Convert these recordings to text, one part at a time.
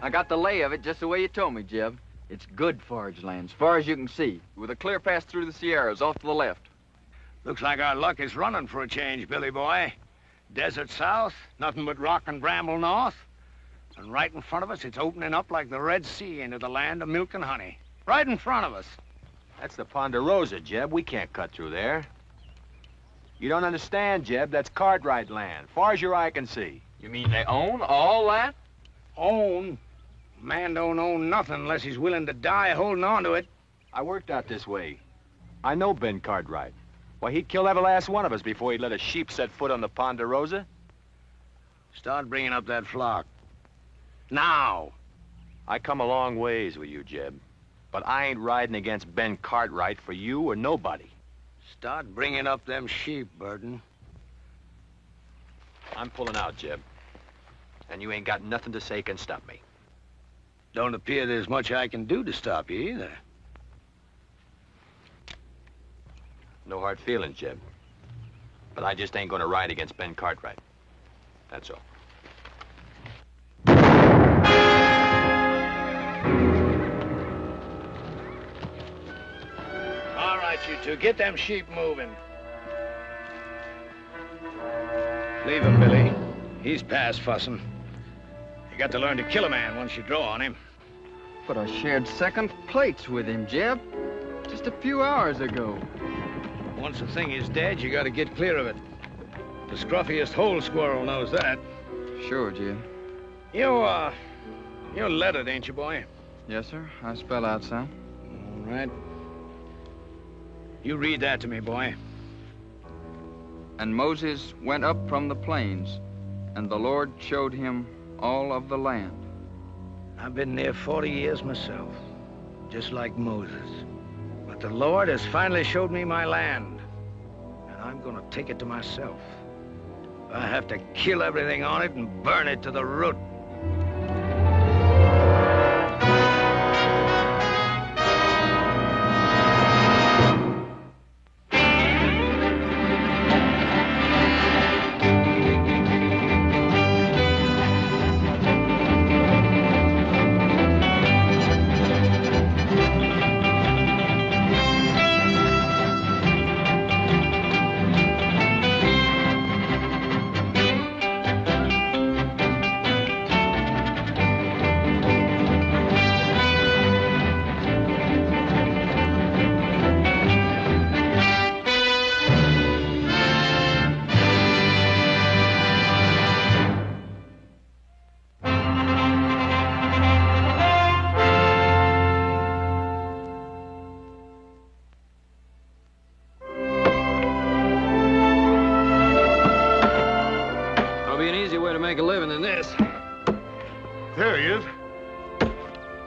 I got the lay of it just the way you told me, Jeb. It's good forage land, as far as you can see, with a clear pass through the Sierras off to the left. Looks like our luck is running for a change, Billy boy. Desert south, nothing but rock and bramble north. And right in front of us, it's opening up like the Red Sea into the land of milk and honey. Right in front of us. That's the Ponderosa, Jeb. We can't cut through there. You don't understand, Jeb. That's Cartwright land, far as your eye can see. You mean they own all that? Own? Man don't own nothing unless he's willing to die holding on to it. I worked out this way. I know Ben Cartwright. Why, he'd kill every last one of us before he'd let a sheep set foot on the Ponderosa. Start bringing up that flock. Now! I come a long ways with you, Jeb. But I ain't riding against Ben Cartwright for you or nobody. Start bringing up them sheep, Burton. I'm pulling out, Jeb. And you ain't got nothing to say can stop me. Don't appear there's much I can do to stop you, either. No hard feelings, Jeb. But I just ain't gonna ride against Ben Cartwright. That's all. All right, you two, get them sheep moving. Leave him, Billy. He's past fussing. You got to learn to kill a man once you draw on him. But I shared second plates with him, Jeb. Just a few hours ago. Once a thing is dead, you got to get clear of it. The scruffiest hole squirrel knows that. Sure, Jeb. You're lettered, ain't you, boy? Yes, sir. I spell out some. All right. You read that to me, boy. And Moses went up from the plains, and the Lord showed him all of the land. I've been there 40 years myself, just like Moses. But the Lord has finally showed me my land, and I'm gonna take it to myself. I have to kill everything on it and burn it to the root.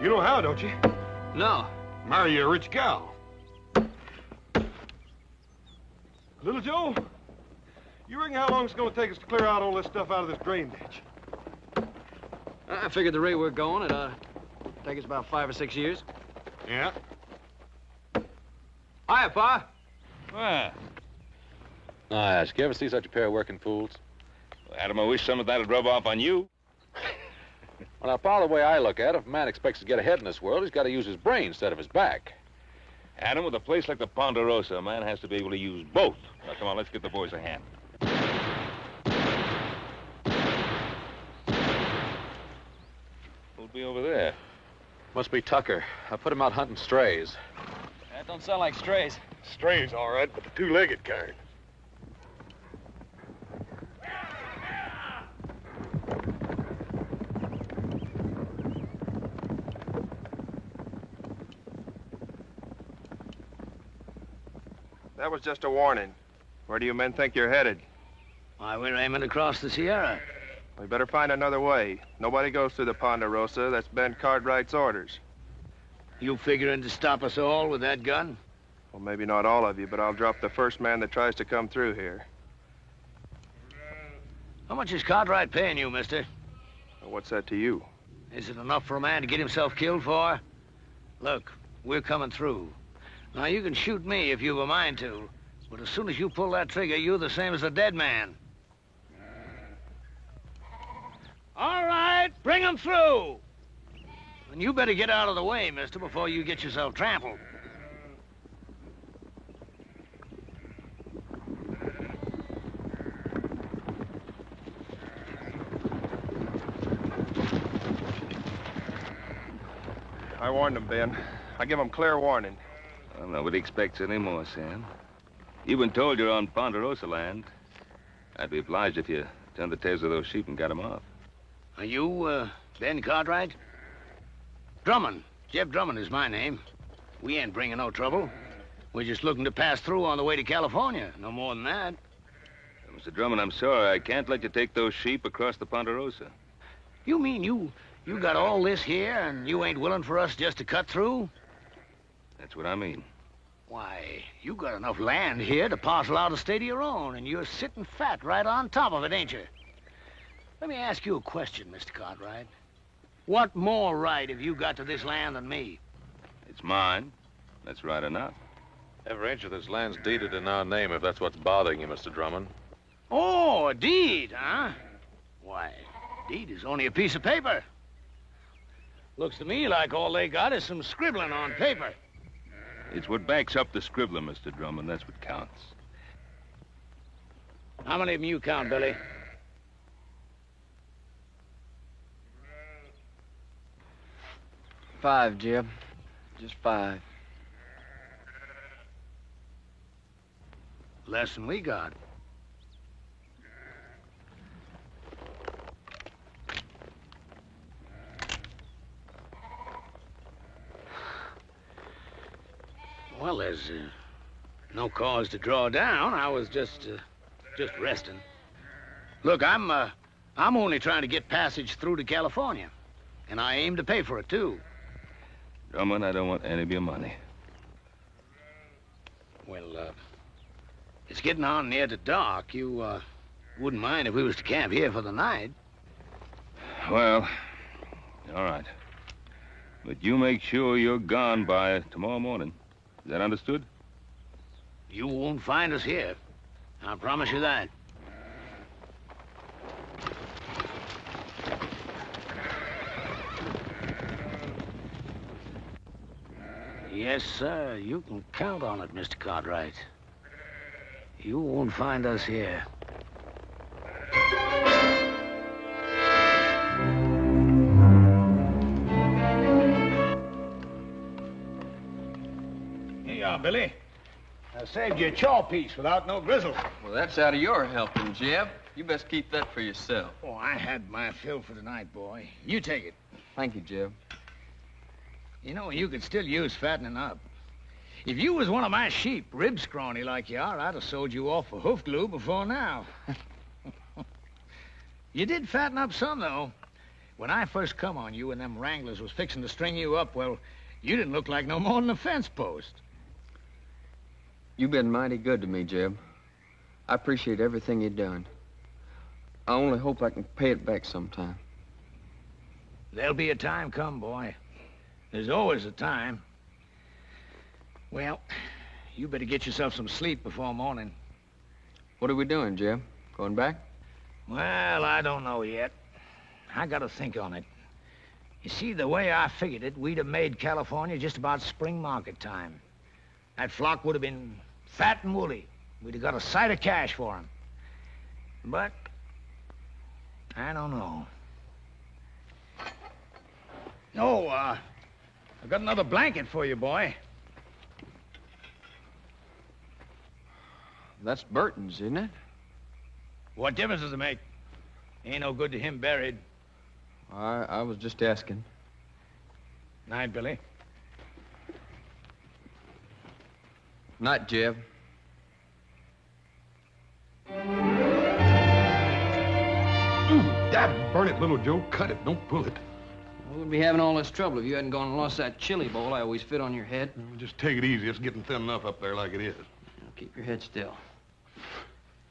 You know how, don't you? No. Marry a rich gal. Little Joe, you reckon how long it's going to take us to clear out all this stuff out of this drain ditch? I figured the rate we're going, it'd take us about 5 or 6 years. Yeah. Hiya, Pa. Well, Nice. You ever see such a pair of working fools? Adam, I wish some of that'd rub off on you. Well, now, Pa, the way I look at it, if a man expects to get ahead in this world, he's got to use his brain instead of his back. Adam, with a place like the Ponderosa, a man has to be able to use both. Now, come on, let's get the boys a hand. Who'll be over there? Must be Tucker. I put him out hunting strays. That don't sound like strays. Strays, all right, but the two-legged kind. That was just a warning. Where do you men think you're headed? Why, we're aiming across the Sierra. We better find another way. Nobody goes through the Ponderosa. That's Ben Cartwright's orders. You figuring to stop us all with that gun? Well, maybe not all of you, but I'll drop the first man that tries to come through here. How much is Cartwright paying you, mister? Well, what's that to you? Is it enough for a man to get himself killed for? Look, we're coming through. Now, you can shoot me if you've a mind to, but as soon as you pull that trigger, you're the same as a dead man. All right, bring him through. And you better get out of the way, mister, before you get yourself trampled. I warned them, Ben. I give them clear warning. Well, nobody expects any more, Sam. You've been told you're on Ponderosa land. I'd be obliged if you turned the tails of those sheep and got them off. Are you, Ben Cartwright? Drummond. Jeff Drummond is my name. We ain't bringing no trouble. We're just looking to pass through on the way to California. No more than that. Mr. Drummond, I'm sorry. I can't let you take those sheep across the Ponderosa. You mean you got all this here and you ain't willing for us just to cut through? That's what I mean. Why, you got enough land here to parcel out a state of your own, and you're sitting fat right on top of it, ain't you? Let me ask you a question, Mr. Cartwright. What more right have you got to this land than me? It's mine. That's right enough. Every inch of this land's deeded in our name, if that's what's bothering you, Mr. Drummond. Oh, a deed, huh? Why, deed is only a piece of paper. Looks to me like all they got is some scribbling on paper. It's what backs up the scribbler, Mr. Drummond. That's what counts. How many of them you count, Billy? Five, Jeb. Just 5. Less than we got. Well, there's no cause to draw down. I was just resting. Look, I'm only trying to get passage through to California, and I aim to pay for it too. Drummond, I don't want any of your money. Well, it's getting on near to dark. You wouldn't mind if we was to camp here for the night? Well, all right. But you make sure you're gone by tomorrow morning. Is that understood? You won't find us here. I promise you that. Yes, sir. You can count on it, Mr. Cartwright. You won't find us here. Here you are, Billy. I saved you a chaw piece without no grizzle. Well, that's out of your helping, Jeb. You best keep that for yourself. Oh, I had my fill for tonight, boy. You take it. Thank you, Jeb. You know, you could still use fattening up. If you was one of my sheep, rib scrawny like you are, I'd have sold you off for hoof glue before now. You did fatten up some, though. When I first come on you and them wranglers was fixing to string you up, well, you didn't look like no more than a fence post. You've been mighty good to me, Jeb. I appreciate everything you've done. I only hope I can pay it back sometime. There'll be a time come, boy. There's always a time. Well, you better get yourself some sleep before morning. What are we doing, Jeb? Going back? Well, I don't know yet. I gotta think on it. You see, the way I figured it, we'd have made California just about spring market time. That flock would have been fat and woolly. We'd have got a sight of cash for 'em. But I don't know. Oh, I've got another blanket for you, boy. That's Burton's, isn't it? What difference does it make? Ain't no good to him buried. I was just asking. Night, Billy. Night, Jeb. Dad, burn it, little Joe. Cut it, don't pull it. I wouldn't be having all this trouble if you hadn't gone and lost that chili bowl I always fit on your head. Just take it easy. It's getting thin enough up there like it is. Now, keep your head still.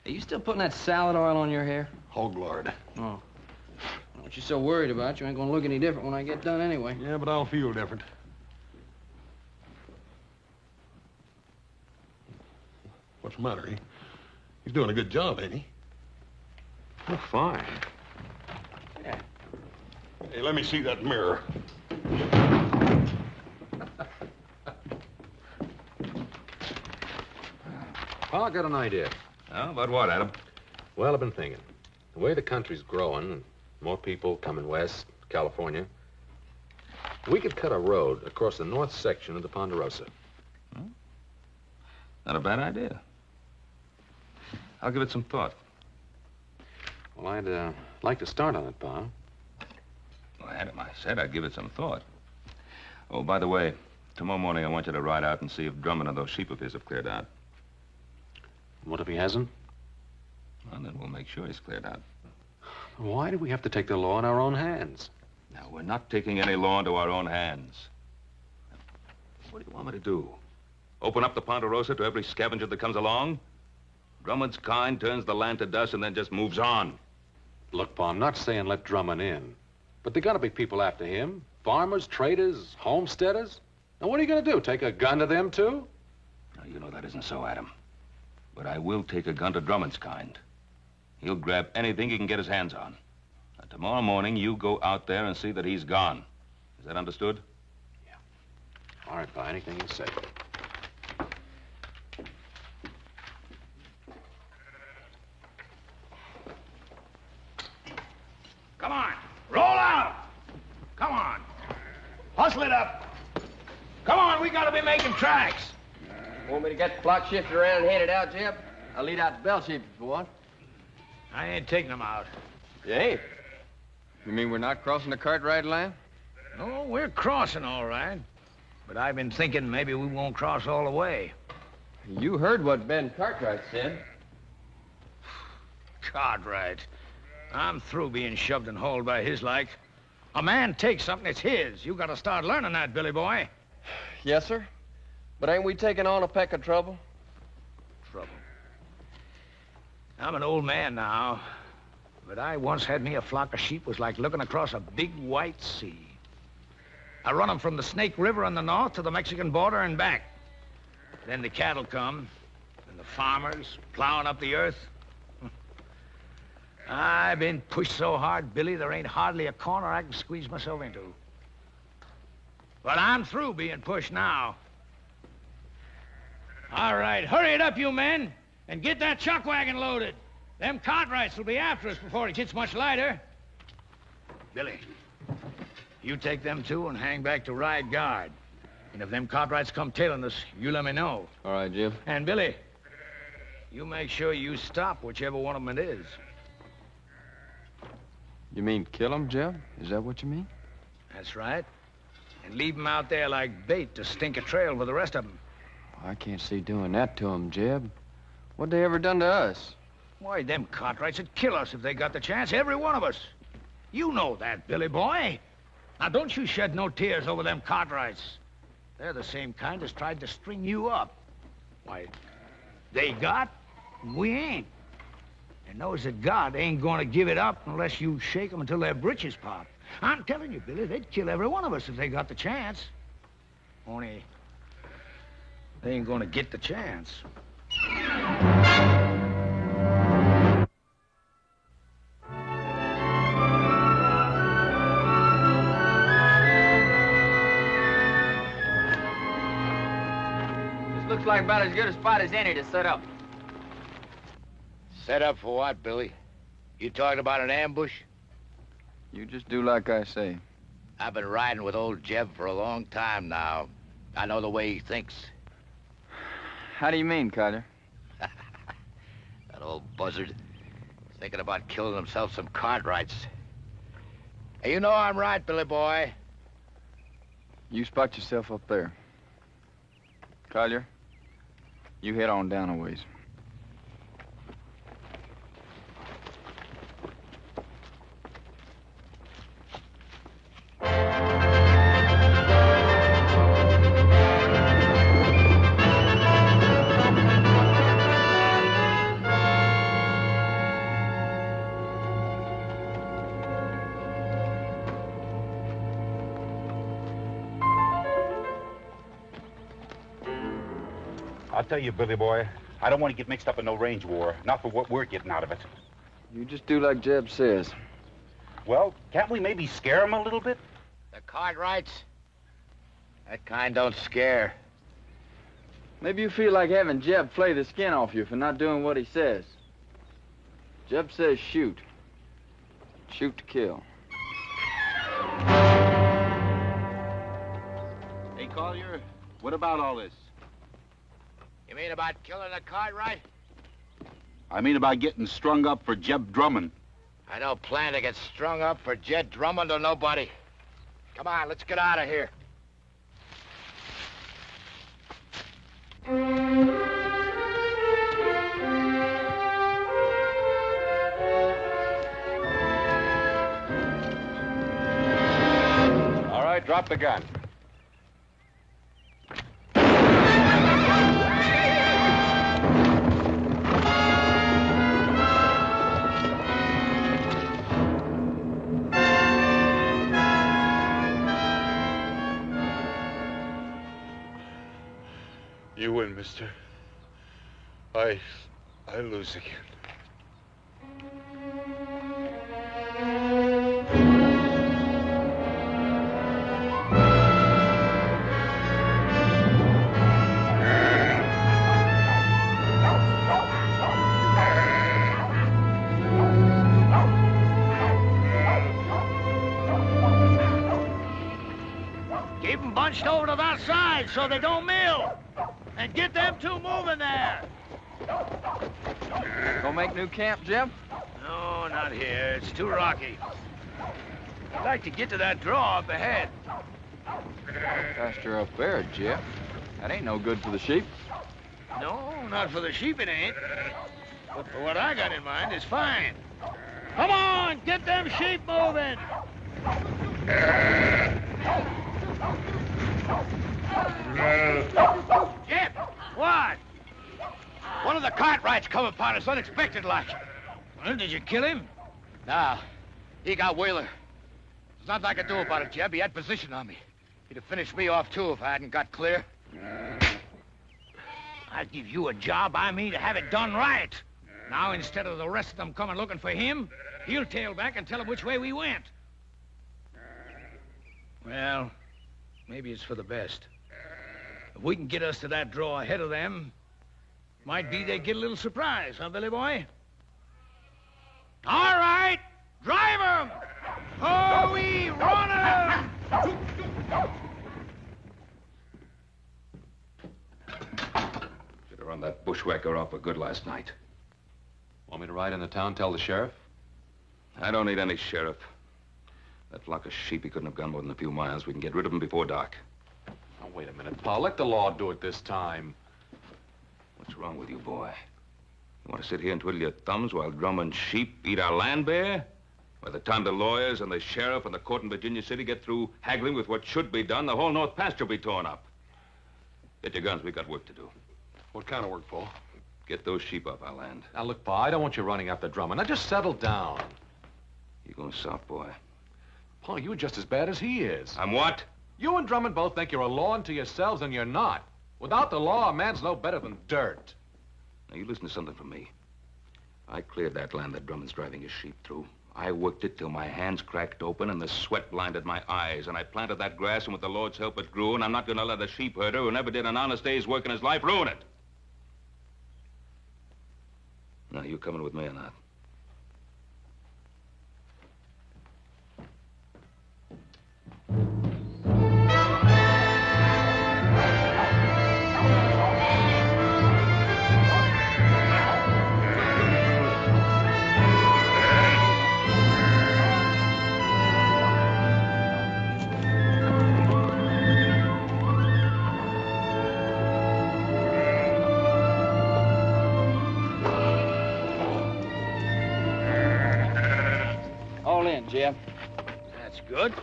Are you still putting that salad oil on your hair? Hog lard. Oh. What you so worried about? You ain't gonna look any different when I get done anyway. Yeah, but I'll feel different. What's the matter, eh? He's doing a good job, ain't he? Oh, fine. Hey, let me see that mirror. Well, I got an idea. Oh, about what, Adam? Well, I've been thinking. The way the country's growing, and more people coming west, California, we could cut a road across the north section of the Ponderosa. Not a bad idea. I'll give it some thought. Well, I'd like to start on it, Pa. Well, Adam, I said I'd give it some thought. Oh, by the way, tomorrow morning I want you to ride out and see if Drummond and those sheep of his have cleared out. What if he hasn't? Well, then we'll make sure he's cleared out. Why do we have to take the law in our own hands? Now, we're not taking any law into our own hands. What do you want me to do? Open up the Ponderosa to every scavenger that comes along? Drummond's kind turns the land to dust and then just moves on. Look, Pa, I'm not saying let Drummond in. But there gotta be people after him. Farmers, traders, homesteaders. Now, what are you gonna do? Take a gun to them, too? Now, you know that isn't so, Adam. But I will take a gun to Drummond's kind. He'll grab anything he can get his hands on. Now, tomorrow morning, you go out there and see that he's gone. Is that understood? Yeah. All right, Pa, anything you say. Come on, roll out. Come on. Hustle it up. Come on, we gotta be making tracks. Want me to get the flock shifted around and headed out, Jeb? I'll lead out the bell sheep if you want. I ain't taking them out. You ain't? You mean we're not crossing the Cartwright line? No, we're crossing all right. But I've been thinking maybe we won't cross all the way. You heard what Ben Cartwright said. Cartwright. I'm through being shoved and hauled by his like. A man takes something, it's his. You gotta start learning that, Billy boy. Yes, sir. But ain't we taking on a peck of trouble? Trouble. I'm an old man now, but I once had me a flock of sheep was like looking across a big white sea. I run them from the Snake River in the north to the Mexican border and back. Then the cattle come, and the farmers plowing up the earth. I've been pushed so hard, Billy, there ain't hardly a corner I can squeeze myself into. But I'm through being pushed now. All right, hurry it up, you men, and get that chuck wagon loaded. Them Cartwrights will be after us before it gets much lighter. Billy, you take them two and hang back to ride guard. And if them Cartwrights come tailing us, you let me know. All right, Jim. And Billy, you make sure you stop whichever one of them it is. You mean kill him, Jeb? Is that what you mean? That's right. And leave them out there like bait to stink a trail with the rest of them. I can't see doing that to him, Jeb. What'd they ever done to us? Why, them Cartwrights would kill us if they got the chance, every one of us. You know that, Billy boy. Now, don't you shed no tears over them Cartwrights. They're the same kind as tried to string you up. Why, they got, and we ain't. And those that got ain't gonna give it up unless you shake them until their britches pop. I'm telling you, Billy, they'd kill every one of us if they got the chance. Only, they ain't gonna get the chance. This looks like about as good a spot as any to set up. Set up for what, Billy? You talking about an ambush? You just do like I say. I've been riding with old Jeb for a long time now. I know the way he thinks. How do you mean, Carter? That old buzzard. Thinking about killing himself some Cartwrights. Hey, you know I'm right, Billy boy. You spot yourself up there. Collier, you head on down a ways. I'll tell you, Billy boy, I don't want to get mixed up in no range war. Not for what we're getting out of it. You just do like Jeb says. Well, can't we maybe scare him a little bit? The Cartwrights? That kind don't scare. Maybe you feel like having Jeb flay the skin off you for not doing what he says. Jeb says shoot. Shoot to kill. Hey, Collier, what about all this? You mean about killing the Cartwright? I mean about getting strung up for Jeb Drummond. I don't plan to get strung up for Jed Drummond or nobody. Come on, let's get out of here. All right, drop the gun. You win, mister. I lose again. Keep them bunched over to that side so they don't mill. And get them two moving there. Gonna make new camp, Jeb? No, not here. It's too rocky. I'd like to get to that draw up ahead. Pasture up there, Jeb. That ain't no good for the sheep. No, not for the sheep it ain't. But for what I got in mind, it's fine. Come on, get them sheep moving. Jeb! What? One of the Cartwrights come upon us unexpected like. Well, did you kill him? Nah, he got Wheeler. There's nothing I could do about it, Jeb. He had position on me. He'd have finished me off, too, if I hadn't got clear. I'd give you a job, I mean, to have it done right. Now, instead of the rest of them coming looking for him, he'll tail back and tell them which way we went. Well, maybe it's for the best. If we can get us to that draw ahead of them, might be they get a little surprise, huh, Billy boy? All right, drive 'em! Oh, we run 'em! Should have run that bushwhacker off for good last night. Want me to ride into town, tell the sheriff? I don't need any sheriff. That flock of sheep, he couldn't have gone more than a few miles. We can get rid of them before dark. Oh, wait a minute, Pa. Let the law do it this time. What's wrong with you, boy? You want to sit here and twiddle your thumbs while Drummond's sheep eat our land bare? By the time the lawyers and the sheriff and the court in Virginia City get through haggling with what should be done, the whole north pasture will be torn up. Get your guns. We got work to do. What kind of work, Pa? Get those sheep off our land. Now, look, Pa, I don't want you running after Drummond. Now, just settle down. You're going soft, boy. Pa, you're just as bad as he is. I'm what? You and Drummond both think you're a law unto yourselves, and you're not. Without the law, a man's no better than dirt. Now, you listen to something from me. I cleared that land that Drummond's driving his sheep through. I worked it till my hands cracked open and the sweat blinded my eyes. And I planted that grass, and with the Lord's help, it grew. And I'm not going to let a sheep herder who never did an honest day's work in his life ruin it. Now, you coming with me or not? All in, Jeb. That's good.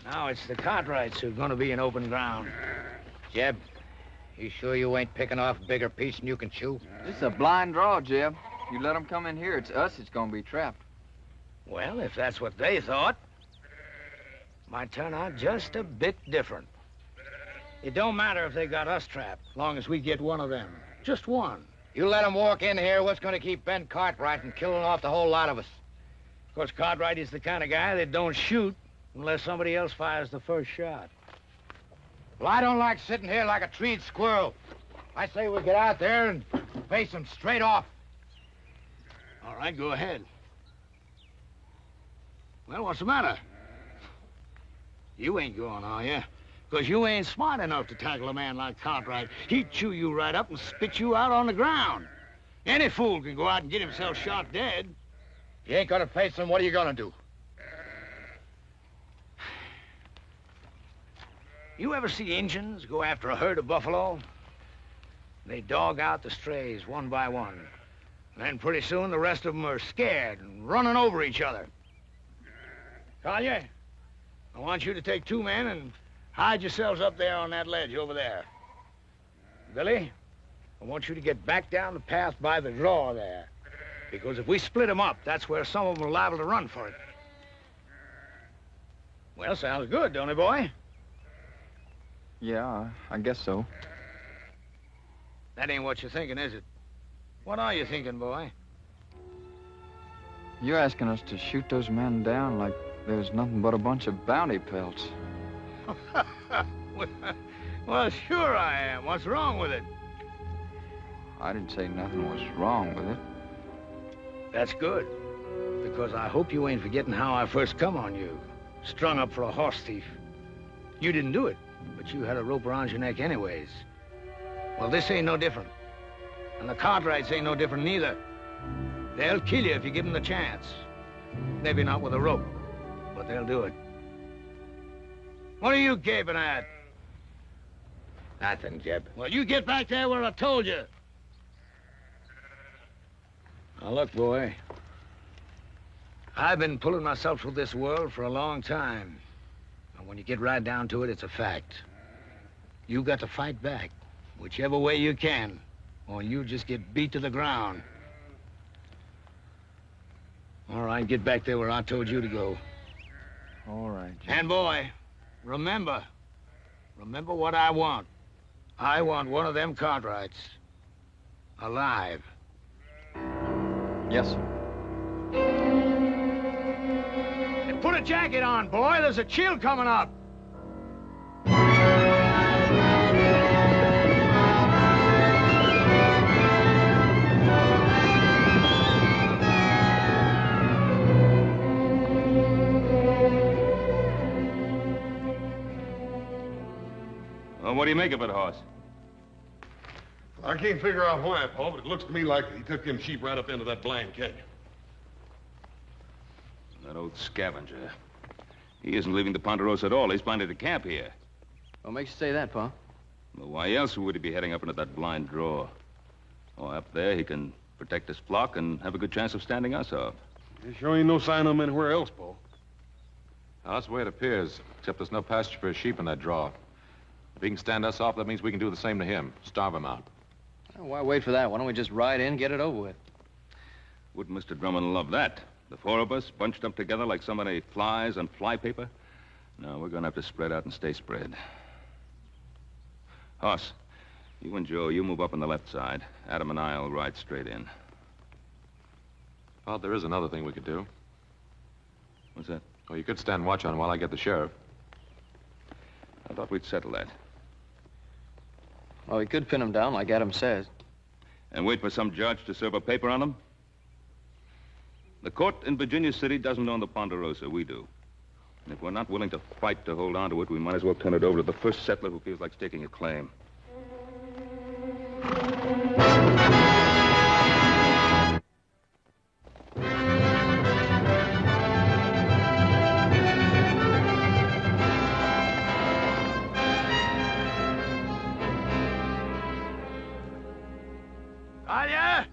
Now it's the Cartwrights who are going to be in open ground. Jeb, you sure you ain't picking off a bigger piece than you can chew? This is a blind draw, Jeb. You let them come in here, it's us that's gonna be trapped. Well, if that's what they thought, might turn out just a bit different. It don't matter if they got us trapped, long as we get one of them. Just one. You let them walk in here, what's going to keep Ben Cartwright from killing off the whole lot of us? Of course, Cartwright is the kind of guy that don't shoot unless somebody else fires the first shot. Well, I don't like sitting here like a treed squirrel. I say we get out there and face them straight off. All right, go ahead. Well, what's the matter? You ain't going, are you? Because you ain't smart enough to tackle a man like Cartwright. He'd chew you right up and spit you out on the ground. Any fool can go out and get himself shot dead. If you ain't gonna face them, what are you gonna do? You ever see Injuns go after a herd of buffalo? They dog out the strays one by one. Then pretty soon the rest of them are scared and running over each other. Collier, I want you to take 2 men and hide yourselves up there on that ledge over there. Billy, I want you to get back down the path by the draw there. Because if we split them up, that's where some of them are liable to run for it. Well, sounds good, don't it, boy? Yeah, I guess so. That ain't what you're thinking, is it? What are you thinking, boy? You're asking us to shoot those men down like there's nothing but a bunch of bounty pelts. Well, sure I am. What's wrong with it? I didn't say nothing was wrong with it. That's good. Because I hope you ain't forgetting how I first come on you. Strung up for a horse thief. You didn't do it, but you had a rope around your neck anyways. Well, this ain't no different. And the Cartwrights ain't no different neither. They'll kill you if you give them the chance. Maybe not with a rope, but they'll do it. What are you gaping at? Nothing, Jeb. Well, you get back there where I told you. Now, look, boy. I've been pulling myself through this world for a long time. And when you get right down to it, it's a fact. You got to fight back, whichever way you can, or you just get beat to the ground. All right, get back there where I told you to go. All right, Jeb. And, boy, remember what I want. I want one of them Cartwrights alive. Yes, sir. And put a jacket on, boy. There's a chill coming up. Well, what do you make of it, Hoss? I can't figure out why, Paul, but it looks to me like he took them sheep right up into that blind canyon. That old scavenger. He isn't leaving the Ponderosa at all. He's planted a camp here. What makes you say that, Pa? Well, why else would he be heading up into that blind draw? Oh, up there he can protect his flock and have a good chance of standing us off. There sure ain't no sign of him anywhere else, Paul. Now, that's the way it appears, except there's no pasture for his sheep in that draw. If he can stand us off, that means we can do the same to him. Starve him out. Why wait for that? Why don't we just ride in and get it over with? Wouldn't Mr. Drummond love that? The 4 of us bunched up together like so many flies on flypaper? No, we're going to have to spread out and stay spread. Hoss, you and Joe, you move up on the left side. Adam and I'll ride straight in. Well, there is another thing we could do. What's that? Well, you could stand watch on while I get the sheriff. I thought we'd settle that. Well, we could pin him down like Adam says. And wait for some judge to serve a paper on him? The court in Virginia City doesn't own the Ponderosa. We do. And if we're not willing to fight to hold on to it, we might as well turn it over to the first settler who feels like staking a claim. Collier,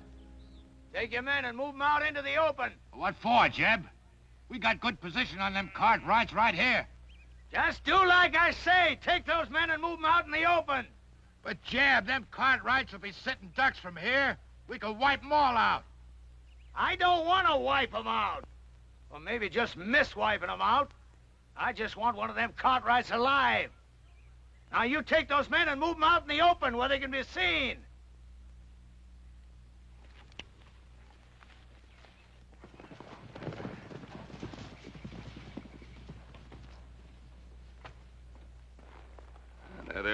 take your men and move them out into the open. What for, Jeb? We got good position on them Cartwrights right here. Just do like I say. Take those men and move them out in the open. But, Jeb, them Cartwrights will be sitting ducks from here. We could wipe them all out. I don't want to wipe them out. Or maybe just miss wiping them out. I just want one of them Cartwrights alive. Now, you take those men and move them out in the open where they can be seen. That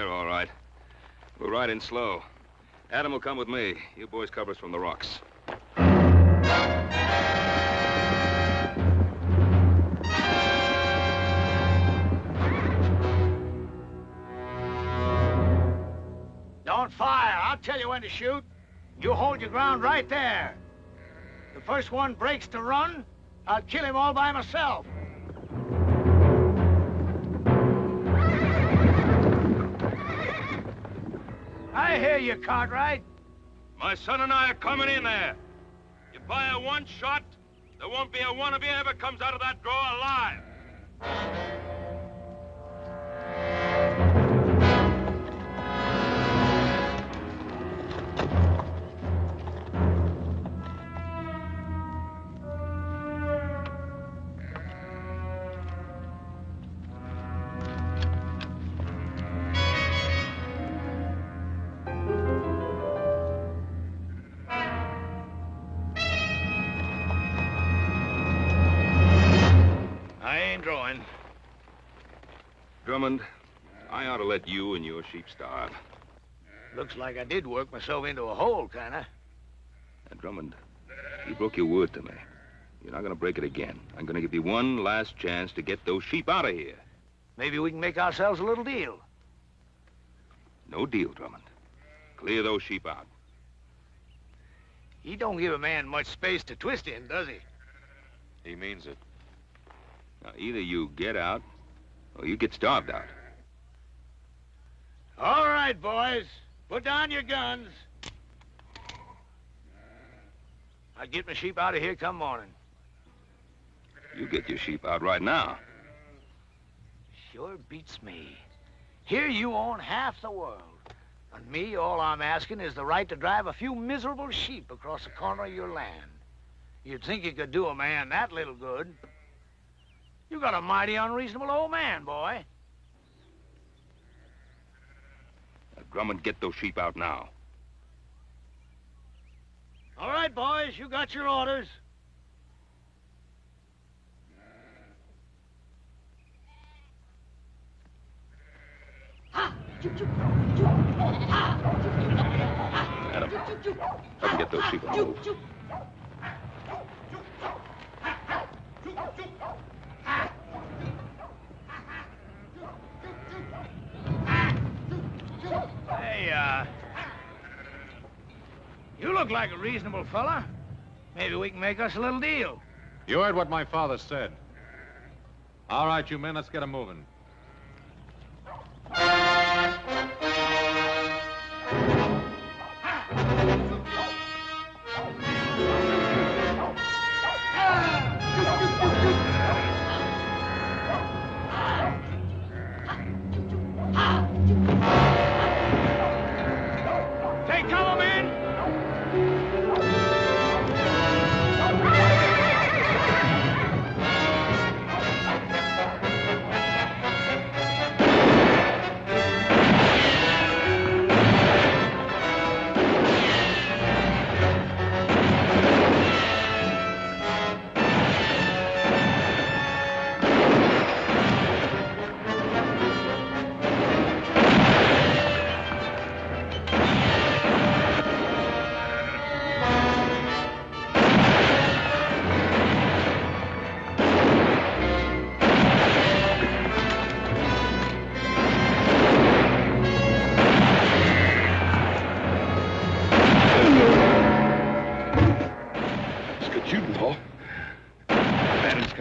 We'll ride in slow. Adam will come with me. You boys cover us from the rocks. Don't fire. I'll tell you when to shoot. You hold your ground right there. The first one breaks to run, I'll kill him all by myself. I hear you, Cartwright. My son and I are coming in there. You fire one shot, there won't be a one of you ever comes out of that draw alive. Drummond, I ought to let you and your sheep starve. Looks like I did work myself into a hole, kinda. And Drummond, you broke your word to me. You're not gonna break it again. I'm gonna give you one last chance to get those sheep out of here. Maybe we can make ourselves a little deal. No deal, Drummond. Clear those sheep out. He don't give a man much space to twist in, does he? He means it. Now, either you get out, or you get starved out. All right, boys. Put down your guns. I'll get my sheep out of here come morning. You get your sheep out right now. Sure beats me. Here you own half the world. And me, all I'm asking is the right to drive a few miserable sheep across the corner of your land. You'd think you could do a man that little good. You got a mighty unreasonable old man, boy. Now, Drummond, get those sheep out now. All right, boys, you got your orders. Adam, help me get those sheep on the move. Hey, you look like a reasonable fella. Maybe we can make us a little deal. You heard what my father said. All right, you men, let's get 'em moving. Take cover, men!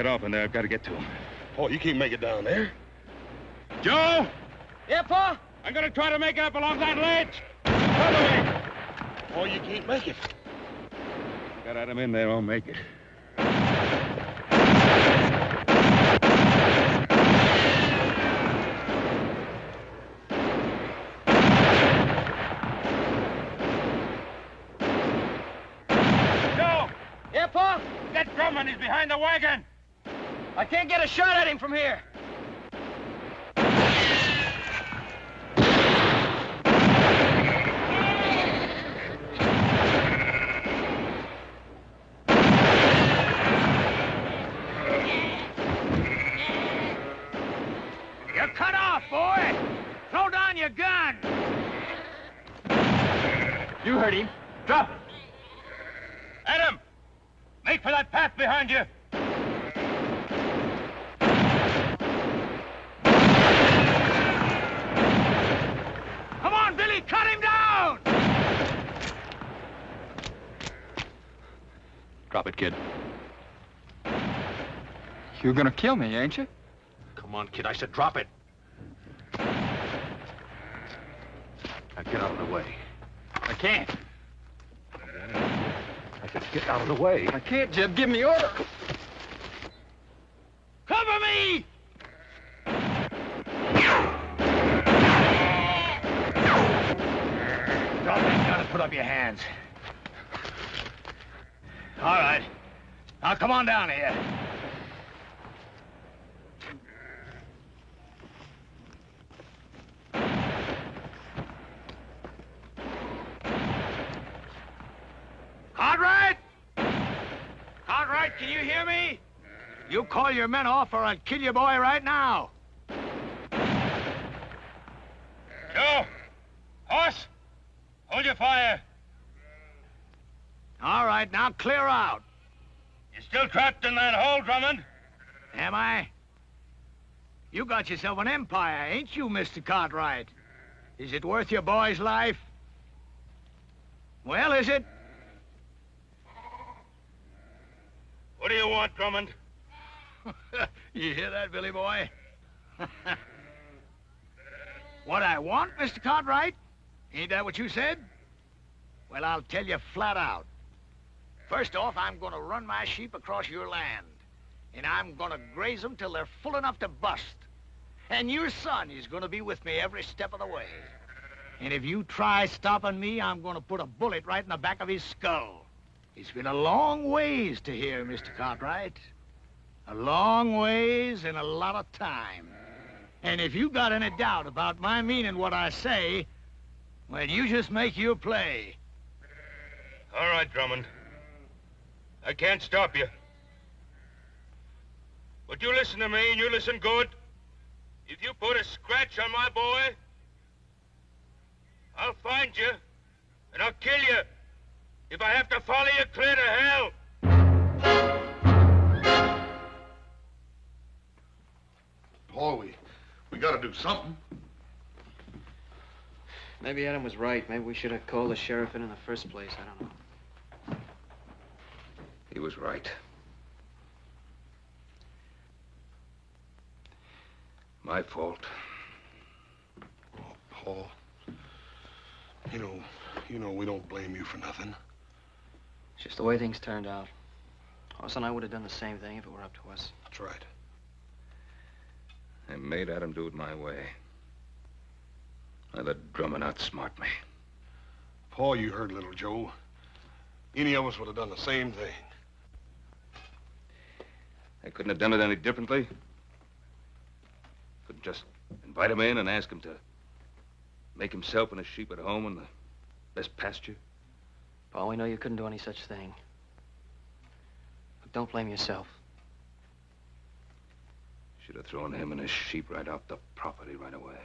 Off in there. I've got to get to him. Oh, you can't make it down there. Joe! Yeah, Pa? I'm going to try to make it up along that ledge. Follow me. Oh, you can't make it. Got Adam in there, I'll make it. Joe! Yeah, Pa? That Drummond is behind the wagon. I can't get a shot at him from here. You're cut off, boy. Throw down your gun. You heard him. Drop it. Adam! Make for that path behind you! Come on, Billy, cut him down! Drop it, kid. You're gonna kill me, ain't you? Come on, kid. I said drop it. Now get out of the way. I can't. I said get out of the way. I can't, Jeb. Give me order. Cover me! Drop that gun and put up your hands. All right. Now come on down here. Cartwright! Cartwright, can you hear me? You call your men off or I'll kill your boy right now. Joe! Horse! Hold your fire. All right, now clear out. You're still trapped in that hole, Drummond. Am I? You got yourself an empire, ain't you, Mr. Cartwright? Is it worth your boy's life? Well, is it? What do you want, Drummond? You hear that, Billy boy? What I want, Mr. Cartwright? Ain't that what you said? Well, I'll tell you flat out. First off, I'm gonna run my sheep across your land. And I'm gonna graze them till they're full enough to bust. And your son is gonna be with me every step of the way. And if you try stopping me, I'm gonna put a bullet right in the back of his skull. It's been a long ways to here, Mr. Cartwright. A long ways and a lot of time. And if you got any doubt about my meaning what I say, well, you just make your play. All right, Drummond. I can't stop you. But you listen to me, and you listen good. If you put a scratch on my boy, I'll find you, and I'll kill you. If I have to follow you clear to hell. Paul, we gotta do something. Maybe Adam was right. Maybe we should have called the sheriff in the first place. I don't know. He was right. My fault. Oh, Paul. You know we don't blame you for nothing. It's just the way things turned out. Hoss and I would have done the same thing if it were up to us. That's right. I made Adam do it my way. I let Drummond outsmart me. Paul, you heard little Joe. Any of us would have done the same thing. I couldn't have done it any differently. Couldn't just invite him in and ask him to make himself and his sheep at home in the best pasture. Paul, we know you couldn't do any such thing. But don't blame yourself. Should have thrown him and his sheep right off the property right away.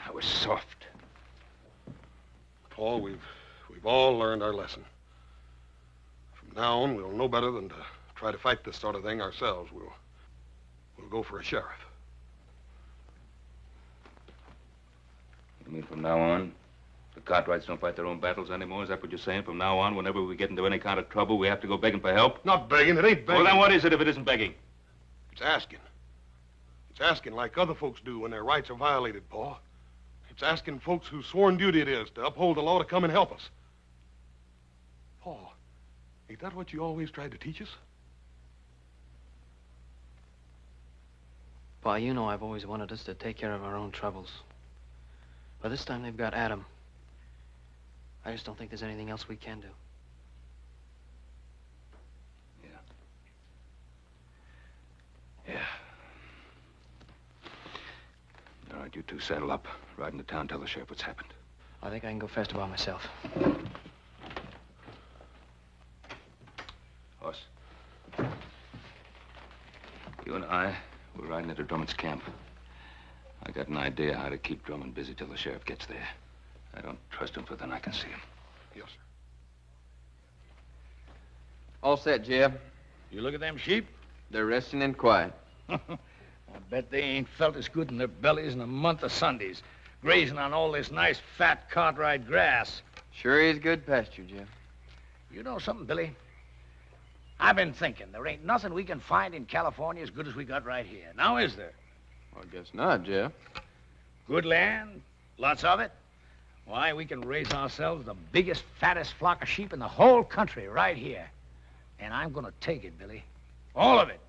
I was soft. Paul, we've all learned our lesson. From now on, we'll know better than to try to fight this sort of thing ourselves. We'll go for a sheriff. You mean from now on, the Cartwrights don't fight their own battles anymore? Is that what you're saying? From now on, whenever we get into any kind of trouble, we have to go begging for help? Not begging. It ain't begging. Well, then what is it if it isn't begging? It's asking. It's asking like other folks do when their rights are violated, Paul. It's asking folks whose sworn duty it is to uphold the law to come and help us. Paul, ain't that what you always tried to teach us? Paul, you know I've always wanted us to take care of our own troubles. But this time they've got Adam. I just don't think there's anything else we can do. Yeah. All right, you two saddle up. Ride into town, tell the sheriff what's happened. I think I can go faster by myself. Hoss. You and I, we're riding into Drummond's camp. I got an idea how to keep Drummond busy till the sheriff gets there. I don't trust him further than I can see him. Yes, sir. All set, Jeb. You look at them sheep? They're resting and quiet. I bet they ain't felt as good in their bellies in a month of Sundays, grazing on all this nice, fat Cartwright grass. Sure is good pasture, Jeb. You know something, Billy? I've been thinking there ain't nothing we can find in California as good as we got right here. Now, is there? Well, I guess not, Jeb. Good land, lots of it. Why, we can raise ourselves the biggest, fattest flock of sheep in the whole country right here. And I'm going to take it, Billy. All of it.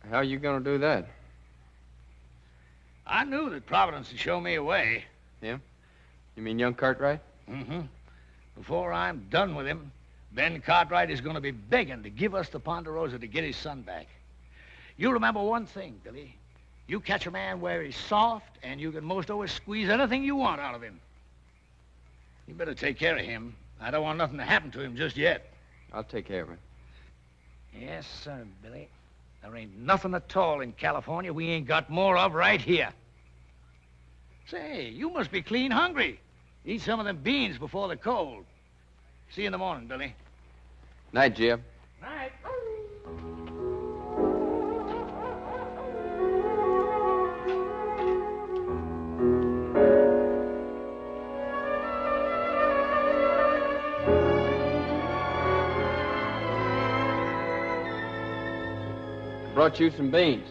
How are you going to do that? I knew that Providence would show me a way. Him? You mean young Cartwright? Mm-hmm. Before I'm done with him, Ben Cartwright is going to be begging to give us the Ponderosa to get his son back. You remember one thing, Billy. You catch a man where he's soft, and you can most always squeeze anything you want out of him. You better take care of him. I don't want nothing to happen to him just yet. I'll take care of him. Yes, sir, Billy. There ain't nothing at all in California we ain't got more of right here. Say, you must be clean hungry. Eat some of them beans before the cold. See you in the morning, Billy. Night, Jeb. Night. Brought you some beans.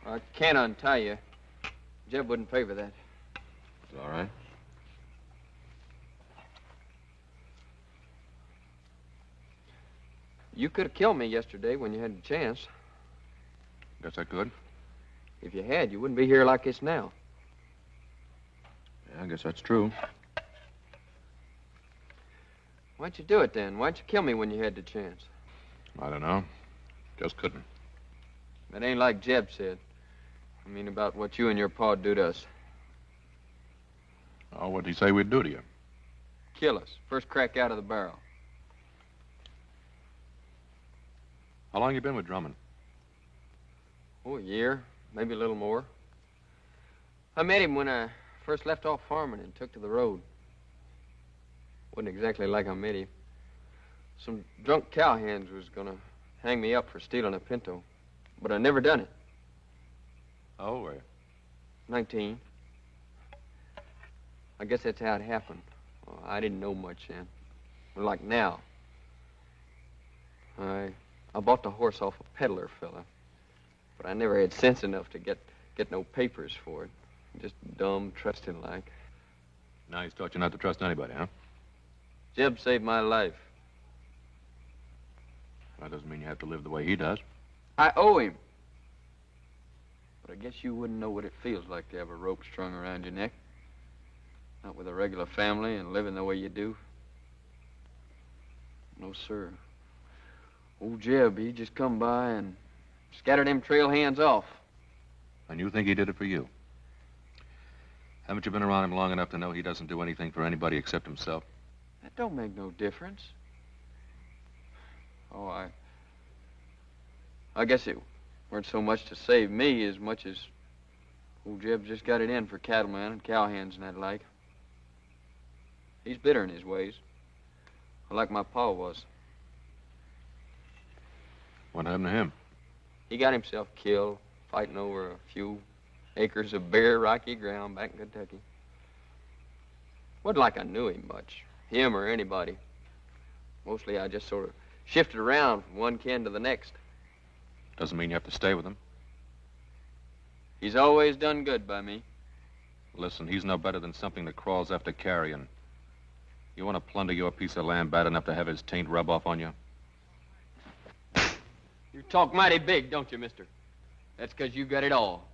I can't untie you. Jeb wouldn't favor that. It's all right. You could have killed me yesterday when you had the chance. Guess I could. If you had, you wouldn't be here like this now. Yeah, I guess that's true. Why'd you do it then? Why'd you kill me when you had the chance? I don't know. Just couldn't. That ain't like Jeb said. I mean about what you and your pa do to us. Oh, what'd he say we'd do to you? Kill us. First crack out of the barrel. How long you been with Drummond? Oh, a year. Maybe a little more. I met him when I first left off farming and took to the road. Wasn't exactly like I met him. Some drunk cowhands was gonna hang me up for stealing a pinto, but I never done it. How old were you? 19. I guess that's how it happened. Well, I didn't know much then. But like now. I bought the horse off a peddler fella, but I never had sense enough to get no papers for it. Just dumb, trusting like. Now he's taught you not to trust anybody, huh? Jeb saved my life. That doesn't mean you have to live the way he does. I owe him. But I guess you wouldn't know what it feels like to have a rope strung around your neck. Not with a regular family and living the way you do. No, sir. Old Jeb, he just come by and scattered them trail hands off. And you think he did it for you? Haven't you been around him long enough to know he doesn't do anything for anybody except himself? That don't make no difference. Oh, I guess it weren't so much to save me as much as old Jeb just got it in for cattlemen and cowhands and that like. He's bitter in his ways, like my pa was. What happened to him? He got himself killed fighting over a few acres of bare, rocky ground back in Kentucky. Wasn't like I knew him much, him or anybody. Mostly I just sort of shifted around from one kin to the next. Doesn't mean you have to stay with him. He's always done good by me. Listen, he's no better than something that crawls after carrion. You want to plunder your piece of land bad enough to have his taint rub off on you? You talk mighty big, don't you, mister? That's 'cause you got it all.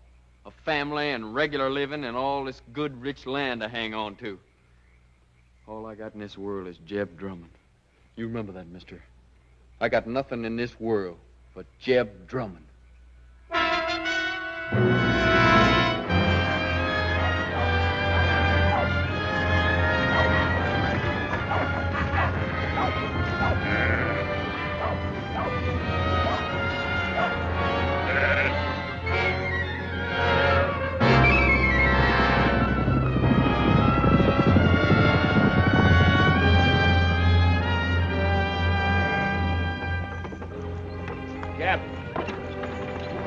A family and regular living and all this good, rich land to hang on to. All I got in this world is Jeb Drummond. You remember that, mister. I got nothing in this world but Jeb Drummond.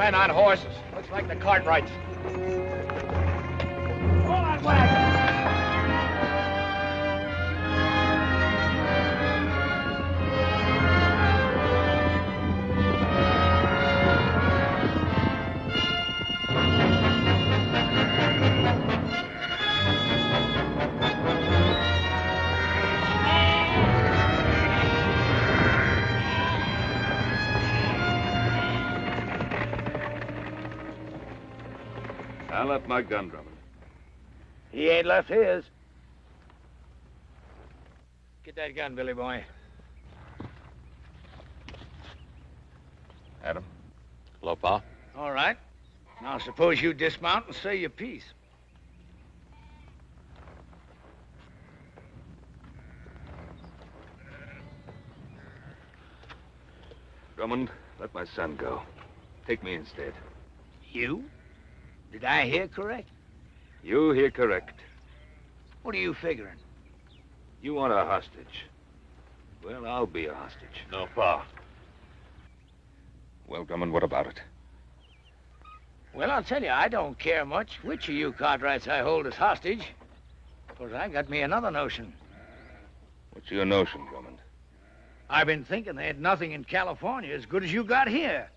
men on horses. Looks like the Cartwrights. Hold on, wagon! I left my gun, Drummond. He ain't left his. Get that gun, Billy boy. Adam? Hello, Pa. All right. Now suppose you dismount and say your piece. Drummond, let my son go. Take me instead. You? Did I hear correct? You hear correct. What are you figuring? You want a hostage. Well, I'll be a hostage. No, Pa. Well, Drummond, what about it? Well, I'll tell you, I don't care much which of you Cartwrights I hold as hostage. Because I got me another notion. What's your notion, Drummond? I've been thinking they had nothing in California as good as you got here.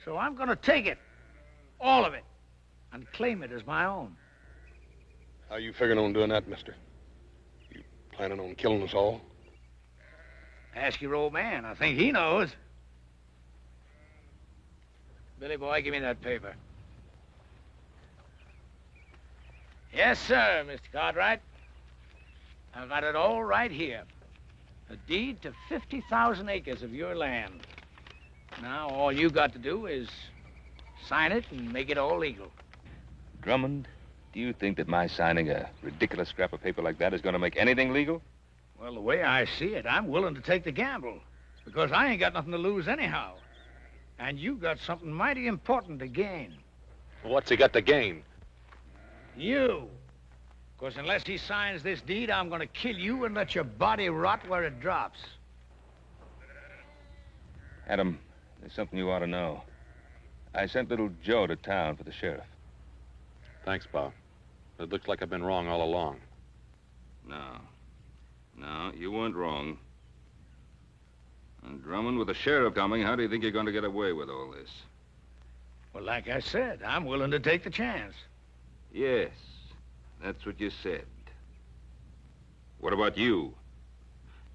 So I'm going to take it. All of it. And claim it as my own. How you figuring on doing that, mister? You planning on killing us all? Ask your old man. I think he knows. Billy boy, give me that paper. Yes, sir, Mr. Cartwright. I've got it all right here. A deed to 50,000 acres of your land. Now, all you got to do is sign it and make it all legal. Drummond, do you think that my signing a ridiculous scrap of paper like that is going to make anything legal? Well, the way I see it, I'm willing to take the gamble. Because I ain't got nothing to lose anyhow. And you got something mighty important to gain. What's he got to gain? You. Because unless he signs this deed, I'm going to kill you and let your body rot where it drops. Adam, there's something you ought to know. I sent little Joe to town for the sheriff. Thanks, Pa. It looks like I've been wrong all along. No, you weren't wrong. And Drummond, with the sheriff coming, how do you think you're going to get away with all this? Well, like I said, I'm willing to take the chance. Yes, that's what you said. What about you?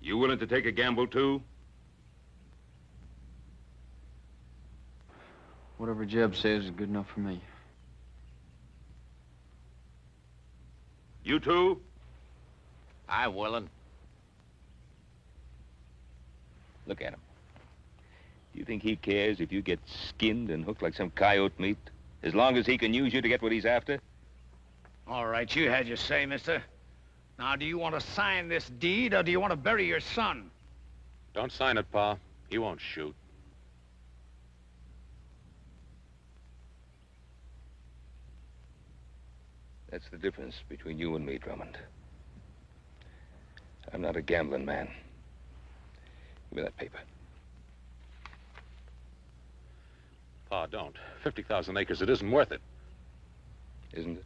You willing to take a gamble, too? Whatever Jeb says is good enough for me. You too? I'm willing. Look at him. Do you think he cares if you get skinned and hooked like some coyote meat, as long as he can use you to get what he's after? All right, you had your say, mister. Now, do you want to sign this deed, or do you want to bury your son? Don't sign it, Pa. He won't shoot. That's the difference between you and me, Drummond. I'm not a gambling man. Give me that paper. Pa, don't. 50,000 acres, it isn't worth it. Isn't it?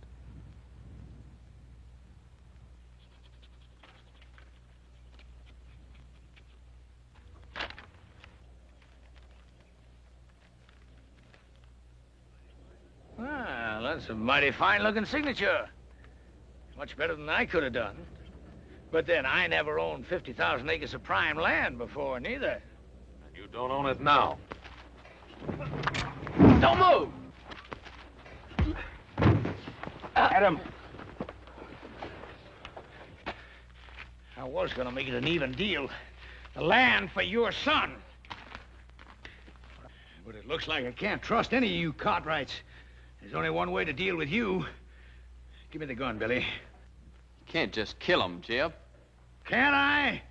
Well, that's a mighty fine-looking signature. Much better than I could have done. But then, I never owned 50,000 acres of prime land before, neither. You don't own it now. Don't move! Adam! I was gonna make it an even deal. The land for your son. But it looks like I can't trust any of you Cartwrights. There's only one way to deal with you. Give me the gun, Billy. You can't just kill him, Jeb. Can't I?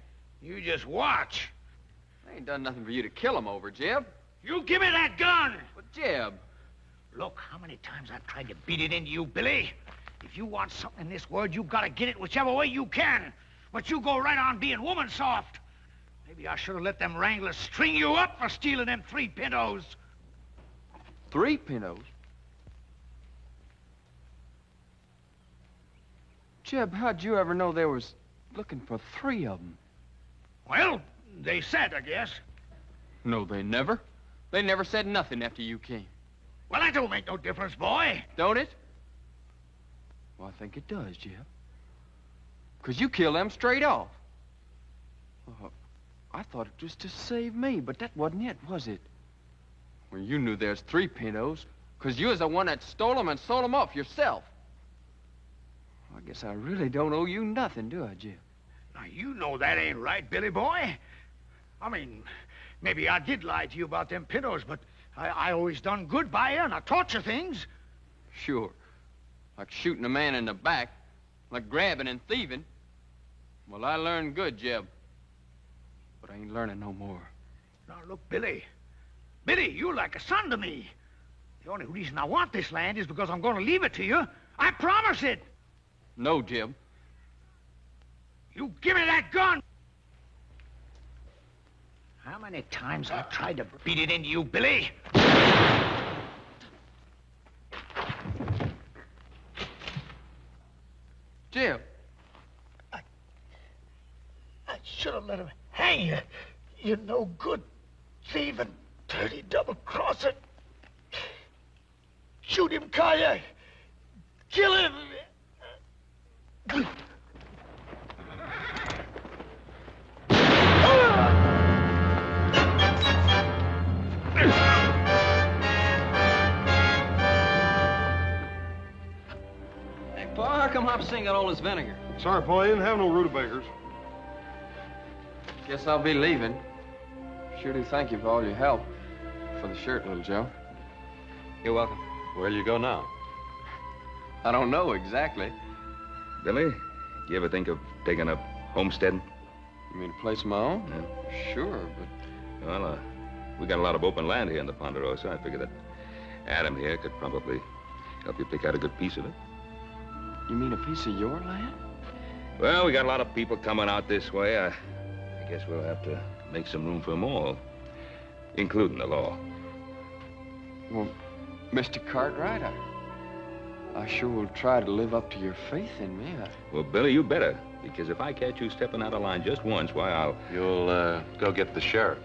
You just watch. I ain't done nothing for you to kill him over, Jeb. You give me that gun! But, Jeb... Look, how many times I've tried to beat it into you, Billy. If you want something in this world, you've got to get it whichever way you can. But you go right on being woman soft. Maybe I should have let them wranglers string you up for stealing them 3 pintos. 3 pintos? Jeb, how'd you ever know they was looking for 3 of them? Well, they said, I guess. No, they never. They never said nothing after you came. Well, that don't make no difference, boy. Don't it? Well, I think it does, Jeb. 'Cause you killed them straight off. I thought it was to save me, but that wasn't it, was it? Well, you knew there's 3 pintos, 'cause you was the one that stole them and sold them off yourself. I guess I really don't owe you nothing, do I, Jeb? Now, you know that ain't right, Billy boy. I mean, maybe I did lie to you about them pintos, but I always done good by you, and I taught you things. Sure. Like shooting a man in the back, like grabbing and thieving. Well, I learned good, Jeb. But I ain't learning no more. Now, look, Billy. Billy, you're like a son to me. The only reason I want this land is because I'm going to leave it to you. I promise it. No, Jeb. You give me that gun! How many times I've tried to beat it into you, Billy? Jeb. I should have let him hang you. You no good thieving, dirty double-crosser. Shoot him, Kaya. Kill him. Hey, Pa, how come Hopsing got all this vinegar? Sorry, Paul, I didn't have no rutabagas. Guess I'll be leaving. Sure do thank you for all your help. For the shirt, little Joe. You're welcome. Where'll you go now? I don't know exactly. Billy, do you ever think of taking up homesteading? You mean a place of my own? Yeah. Sure, but... Well, we got a lot of open land here in the Ponderosa. I figure that Adam here could probably help you pick out a good piece of it. You mean a piece of your land? Well, we got a lot of people coming out this way. I guess we'll have to make some room for them all, including the law. Well, Mr. Cartwright, I sure will try to live up to your faith in me. Well, Billy, you better, because if I catch you stepping out of line just once, why, I'll... You'll, go get the sheriff.